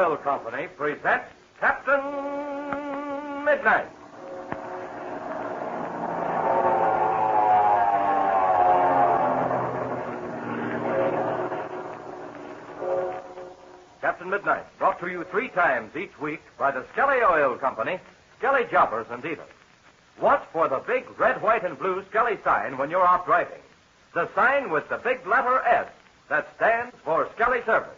Oil Company presents Captain Midnight. Captain Midnight, brought to you 3 times each week by the Skelly Oil Company, Skelly Jobbers and Dealers. Watch for the big red, white, and blue Skelly sign when you're out driving. The sign with the big letter S that stands for Skelly Service.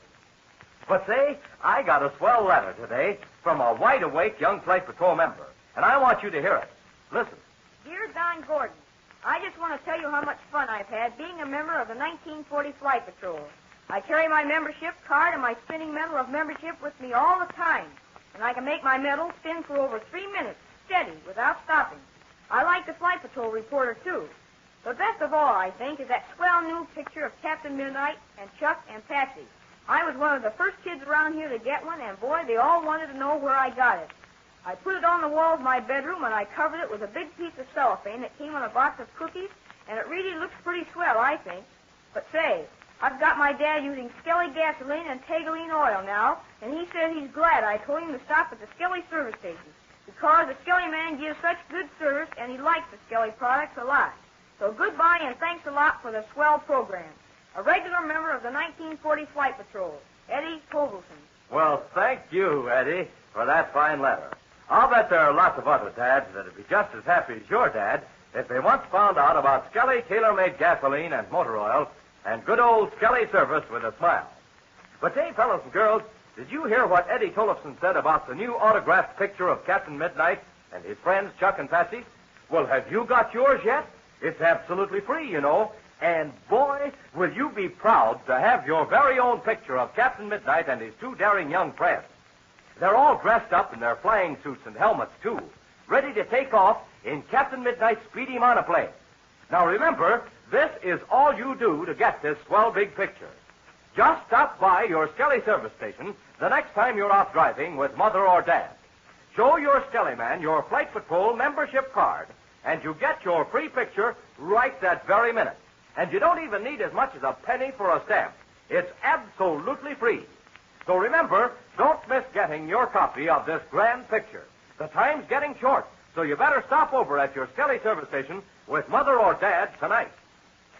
But say, I got a swell letter today from a wide-awake young Flight Patrol member, and I want you to hear it. Listen. Dear Don Gordon, I just want to tell you how much fun I've had being a member of the 1940 Flight Patrol. I carry my membership card and my spinning medal of membership with me all the time, and I can make my medal spin for over 3 minutes, steady, without stopping. I like the Flight Patrol reporter, too. But best of all, I think, is that swell new picture of Captain Midnight and Chuck and Patsy. I was one of the first kids around here to get one, and boy, they all wanted to know where I got it. I put it on the wall of my bedroom, and I covered it with a big piece of cellophane that came on a box of cookies, and it really looks pretty swell, I think. But say, I've got my dad using Skelly gasoline and Tagaline oil now, and he says he's glad I told him to stop at the Skelly service station, because the Skelly man gives such good service, and he likes the Skelly products a lot. So goodbye and thanks a lot for the swell program. A regular member of the 1940 Flight Patrol, Eddie Povelson. Well, thank you, Eddie, for that fine letter. I'll bet there are lots of other dads that'd be just as happy as your dad if they once found out about Skelly tailor-made gasoline and motor oil and good old Skelly service with a smile. But hey, fellas and girls, did you hear what Eddie Tollefson said about the new autographed picture of Captain Midnight and his friends Chuck and Patsy? Well, have you got yours yet? It's absolutely free, you know. And, boy, will you be proud to have your very own picture of Captain Midnight and his 2 daring young friends. They're all dressed up in their flying suits and helmets, too, ready to take off in Captain Midnight's speedy monoplane. Now, remember, this is all you do to get this swell big picture. Just stop by your Skelly service station the next time you're out driving with Mother or Dad. Show your Skelly man your Flight Patrol membership card, and you get your free picture right that very minute. And you don't even need as much as a penny for a stamp. It's absolutely free. So remember, don't miss getting your copy of this grand picture. The time's getting short, so you better stop over at your Skelly service station with Mother or Dad tonight.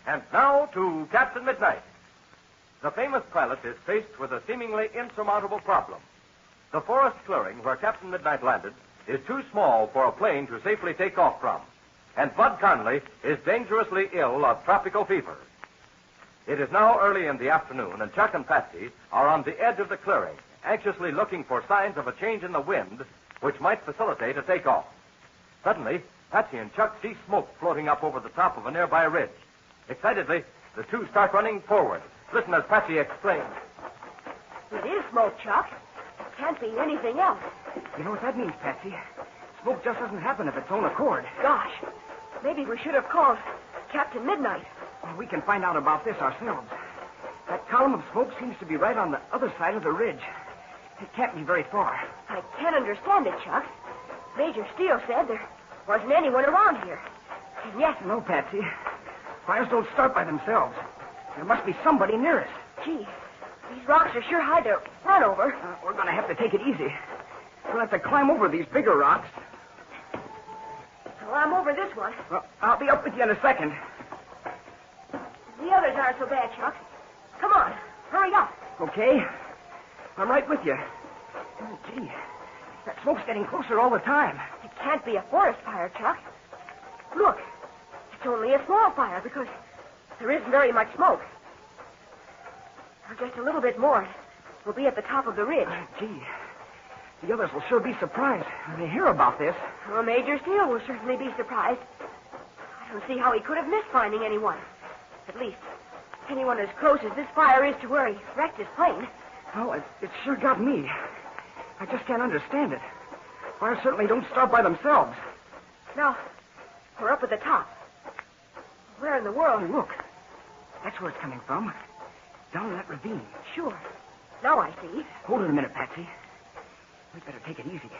And now to Captain Midnight. The famous pilot is faced with a seemingly insurmountable problem. The forest clearing where Captain Midnight landed is too small for a plane to safely take off from. And Bud Conley is dangerously ill of tropical fever. It is now early in the afternoon, and Chuck and Patsy are on the edge of the clearing, anxiously looking for signs of a change in the wind which might facilitate a takeoff. Suddenly, Patsy and Chuck see smoke floating up over the top of a nearby ridge. Excitedly, the 2 start running forward. Listen as Patsy explains. It is smoke, Chuck. It can't be anything else. You know what that means, Patsy? Smoke just doesn't happen of its own accord. Gosh, maybe we should have called Captain Midnight. Well, we can find out about this ourselves. That column of smoke seems to be right on the other side of the ridge. It can't be very far. I can't understand it, Chuck. Major Steele said there wasn't anyone around here. And yet... No, Patsy. Fires don't start by themselves. There must be somebody near us. Gee, these rocks are sure hard to run over. We're going to have to take it easy. We'll have to climb over these bigger rocks. Well, I'm over this one. Well, I'll be up with you in a second. The others aren't so bad, Chuck. Come on, hurry up. Okay. I'm right with you. Oh, gee. That smoke's getting closer all the time. It can't be a forest fire, Chuck. Look, it's only a small fire because there isn't very much smoke. Now, just a little bit more. We'll be at the top of the ridge. Gee. The others will sure be surprised when they hear about this. Well, Major Steele will certainly be surprised. I don't see how he could have missed finding anyone. At least, anyone as close as this fire is to where he wrecked his plane. Oh, it sure got me. I just can't understand it. Fires certainly don't start by themselves. Now, we're up at the top. Where in the world? Oh, look. That's where it's coming from. Down that ravine. Sure. Now I see. Hold it a minute, Patsy. We'd better take it easy.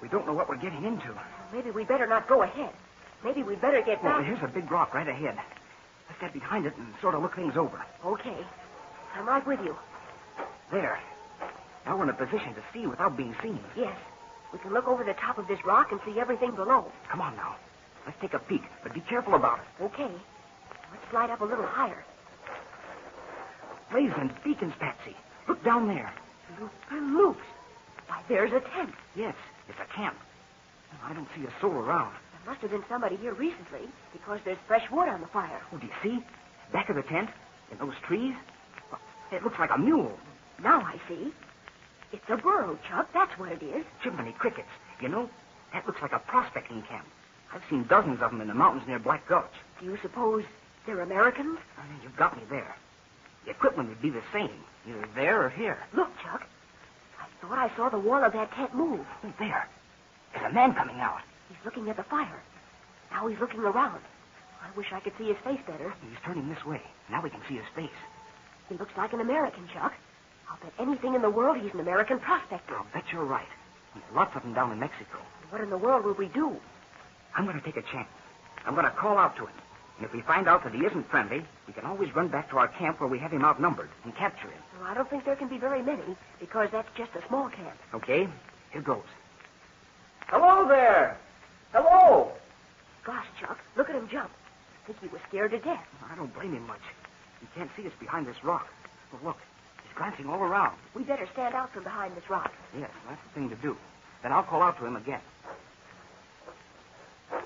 We don't know what we're getting into. Maybe we better not go ahead. Maybe we'd better get back. Well, here's a big rock right ahead. Let's get behind it and sort of look things over. Okay. I'm right with you. There. Now we're in a position to see without being seen. Yes. We can look over the top of this rock and see everything below. Come on now. Let's take a peek, but be careful about it. Okay. Let's slide up a little higher. Blazing beacons, Patsy. Look down there. Loops. Why, there's a tent. Yes, it's a camp. I don't see a soul around. There must have been somebody here recently because there's fresh wood on the fire. Oh, do you see? Back of the tent, in those trees. Well, it looks like a mule. Now I see. It's a burrow, Chuck. That's what it is. Chimney crickets. You know, that looks like a prospecting camp. I've seen dozens of them in the mountains near Black Gulch. Do you suppose they're Americans? You've got me there. The equipment would be the same, either there or here. Look, Chuck. I thought I saw the wall of that tent move. Oh, there. There's a man coming out. He's looking at the fire. Now he's looking around. I wish I could see his face better. He's turning this way. Now we can see his face. He looks like an American, Chuck. I'll bet anything in the world he's an American prospector. I'll bet you're right. There's lots of them down in Mexico. What in the world will we do? I'm going to take a chance. I'm going to call out to him. And if we find out that he isn't friendly, we can always run back to our camp where we have him outnumbered and capture him. Well, I don't think there can be very many because that's just a small camp. Okay, here goes. Hello there. Hello. Gosh, Chuck, look at him jump. I think he was scared to death. I don't blame him much. He can't see us behind this rock. But look, he's glancing all around. We better stand out from behind this rock. Yes, that's the thing to do. Then I'll call out to him again.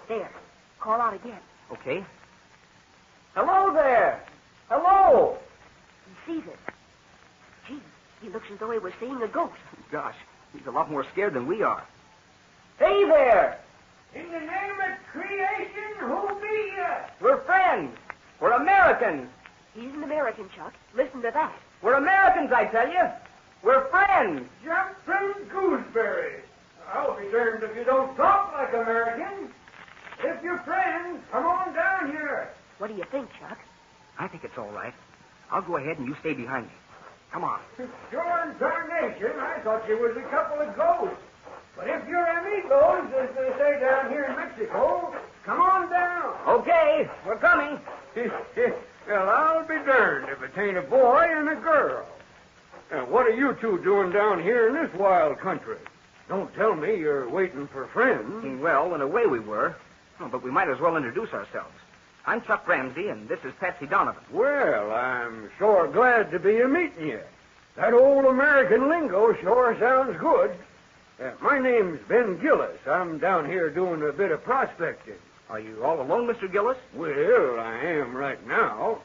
There. Call out again. Okay. Hello there. Hello. He sees it. Gee, he looks as though he was seeing a ghost. Gosh, he's a lot more scared than we are. Hey there. In the name of creation, who be you? We're friends. We're Americans. He's an American, Chuck. Listen to that. We're Americans, I tell you. We're friends. Jumping gooseberries. I'll be darned if you don't talk like Americans. If you're friends, come on down here. What do you think, Chuck? I think it's all right. I'll go ahead and you stay behind me. Come on. Sure in tarnation, I thought you was a couple of ghosts. But if you're amigos, as they say down here in Mexico, come on down. Okay, we're coming. Well, I'll be darned if it ain't a boy and a girl. Now, what are you two doing down here in this wild country? Don't tell me you're waiting for friends. Well, in a way we were. Oh, but we might as well introduce ourselves. I'm Chuck Ramsey, and this is Patsy Donovan. Well, I'm sure glad to be a-meeting you. That old American lingo sure sounds good. My name's Ben Gillis. I'm down here doing a bit of prospecting. Are you all alone, Mr. Gillis? Well, I am right now.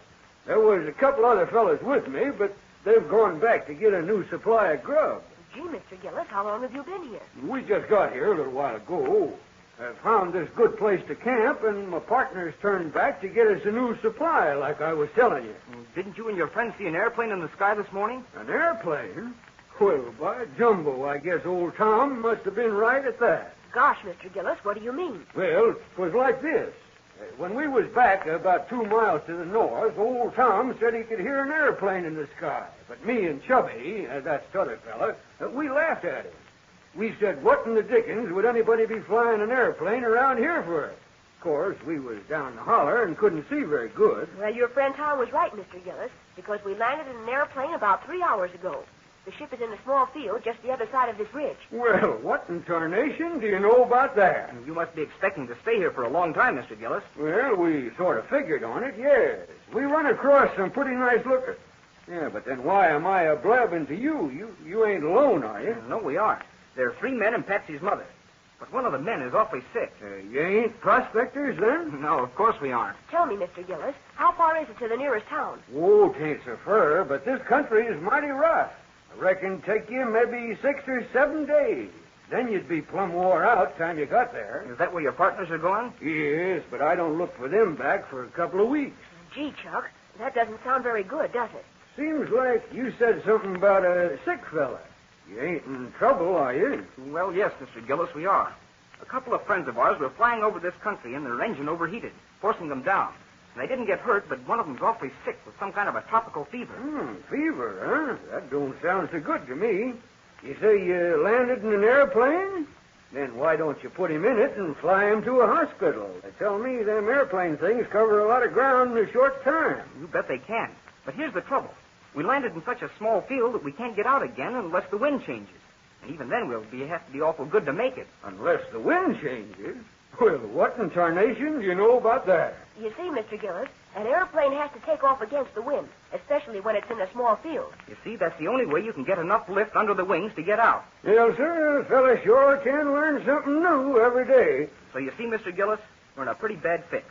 There was a couple other fellas with me, but they've gone back to get a new supply of grub. Gee, Mr. Gillis, how long have you been here? We just got here a little while ago. I found this good place to camp, and my partners turned back to get us a new supply, like I was telling you. Didn't you and your friends see an airplane in the sky this morning? An airplane? Well, by jumbo, I guess old Tom must have been right at that. Gosh, Mr. Gillis, what do you mean? Well, it was like this. When we was back about 2 miles to the north, old Tom said he could hear an airplane in the sky. But me and Chubby, that's the other fella, we laughed at him. We said, what in the dickens would anybody be flying an airplane around here for? Of course, we was down the holler and couldn't see very good. Well, your friend Tom was right, Mr. Gillis, because we landed in an airplane about 3 hours ago. The ship is in a small field just the other side of this ridge. Well, what in tarnation do you know about that? You must be expecting to stay here for a long time, Mr. Gillis. Well, we sort of figured on it, yes. We run across some pretty nice lookers. Yeah, but then why am I a-blabbing to you? You ain't alone, are you? No, we aren't. There are 3 men and Patsy's mother. But one of the men is awfully sick. You ain't prospectors, then? No, of course we aren't. Tell me, Mr. Gillis, how far is it to the nearest town? Oh, 'tain't so far, but this country is mighty rough. I reckon take you maybe 6 or 7 days. Then you'd be plumb wore out time you got there. Is that where your partners are going? Yes, but I don't look for them back for a couple of weeks. Gee, Chuck, that doesn't sound very good, does it? Seems like you said something about a sick fella. You ain't in trouble, are you? Well, yes, Mr. Gillis, we are. A couple of friends of ours were flying over this country and their engine overheated, forcing them down. And they didn't get hurt, but one of them's awfully sick with some kind of a tropical fever. Fever, huh? That don't sound so good to me. You say you landed in an airplane? Then why don't you put him in it and fly him to a hospital? They tell me them airplane things cover a lot of ground in a short time. You bet they can. But here's the trouble. We landed in such a small field that we can't get out again unless the wind changes. And even then, have to be awful good to make it. Unless the wind changes. Well, what in tarnation do you know about that? You see, Mr. Gillis, an airplane has to take off against the wind, especially when it's in a small field. You see, that's the only way you can get enough lift under the wings to get out. Yes, sir. A fella sure can learn something new every day. So you see, Mr. Gillis, we're in a pretty bad fix.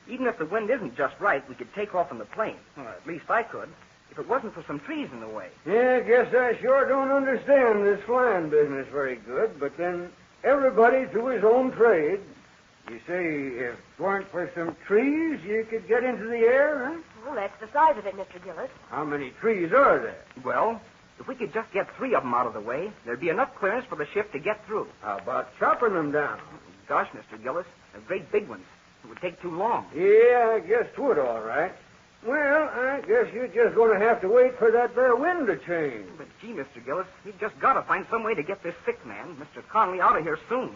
Even if the wind isn't just right, we could take off in the plane. Well, at least I could, if it wasn't for some trees in the way. Yeah, I guess I sure don't understand this flying business very good, but then everybody to his own trade. You say if it weren't for some trees, you could get into the air, huh? Well, that's the size of it, Mr. Gillis. How many trees are there? Well, if we could just get 3 of them out of the way, there'd be enough clearance for the ship to get through. How about chopping them down? Gosh, Mr. Gillis, they're great big ones. It would take too long. Yeah, I guess 'twould, all right. Well, I guess you're just going to have to wait for that there wind to change. But, gee, Mr. Gillis, we've just got to find some way to get this sick man, Mr. Conley, out of here soon.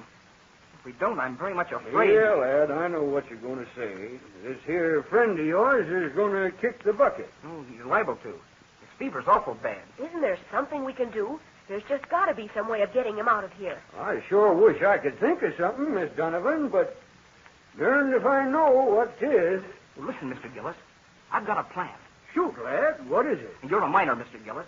If we don't, I'm very much afraid. Yeah, lad, I know what you're going to say. This here friend of yours is going to kick the bucket. Oh, he's liable to. His fever's awful bad. Isn't there something we can do? There's just got to be some way of getting him out of here. I sure wish I could think of something, Miss Donovan, but darned if I know what 'tis. Well, listen, Mr. Gillis, I've got a plan. Shoot, lad, what is it? And you're a miner, Mr. Gillis.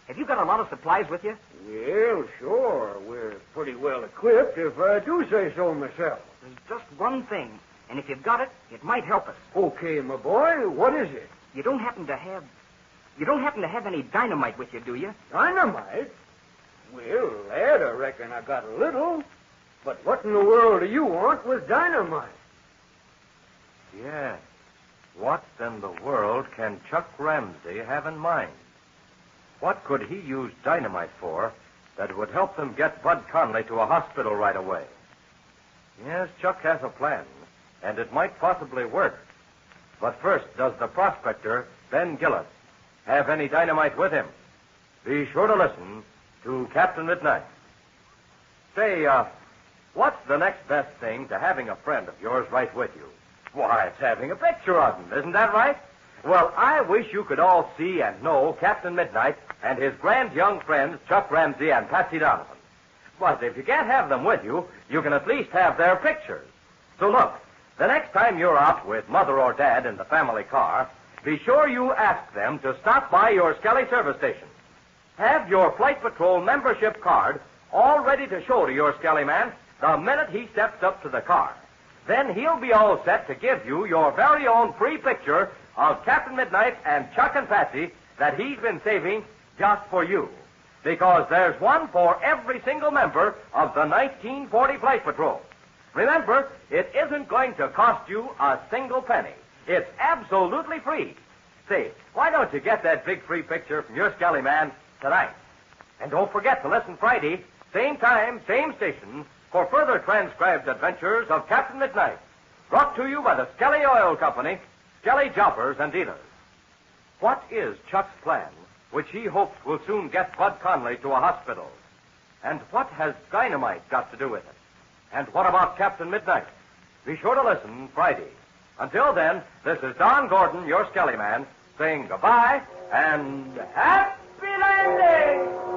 Have you got a lot of supplies with you? Well, sure. We're pretty well equipped, if I do say so myself. There's just one thing, and if you've got it, it might help us. Okay, my boy, what is it? You don't happen to have any dynamite with you, do you? Dynamite? Well, lad, I reckon I got a little. But what in the world do you want with dynamite? Yes. What in the world can Chuck Ramsey have in mind? What could he use dynamite for that would help them get Bud Conley to a hospital right away? Yes, Chuck has a plan, and it might possibly work. But first, does the prospector, Ben Gillis, have any dynamite with him? Be sure to listen to Captain Midnight. Say, what's the next best thing to having a friend of yours right with you? Why, it's having a picture of him, isn't that right? Well, I wish you could all see and know Captain Midnight and his grand young friends, Chuck Ramsey and Patsy Donovan. But if you can't have them with you, you can at least have their pictures. So look, the next time you're out with Mother or Dad in the family car, be sure you ask them to stop by your Skelly service station. Have your Flight Patrol membership card all ready to show to your Skelly man the minute he steps up to the car. Then he'll be all set to give you your very own free picture of Captain Midnight and Chuck and Patsy that he's been saving just for you. Because there's one for every single member of the 1940 Flight Patrol. Remember, it isn't going to cost you a single penny. It's absolutely free. Say, why don't you get that big free picture from your Skelly man tonight? And don't forget to listen Friday, same time, same station, for further transcribed adventures of Captain Midnight. Brought to you by the Skelly Oil Company, Skelly Jobbers and Dealers. What is Chuck's plan, which he hopes will soon get Bud Conley to a hospital? And what has dynamite got to do with it? And what about Captain Midnight? Be sure to listen Friday. Until then, this is Don Gordon, your Skelly man, saying goodbye and happy landing!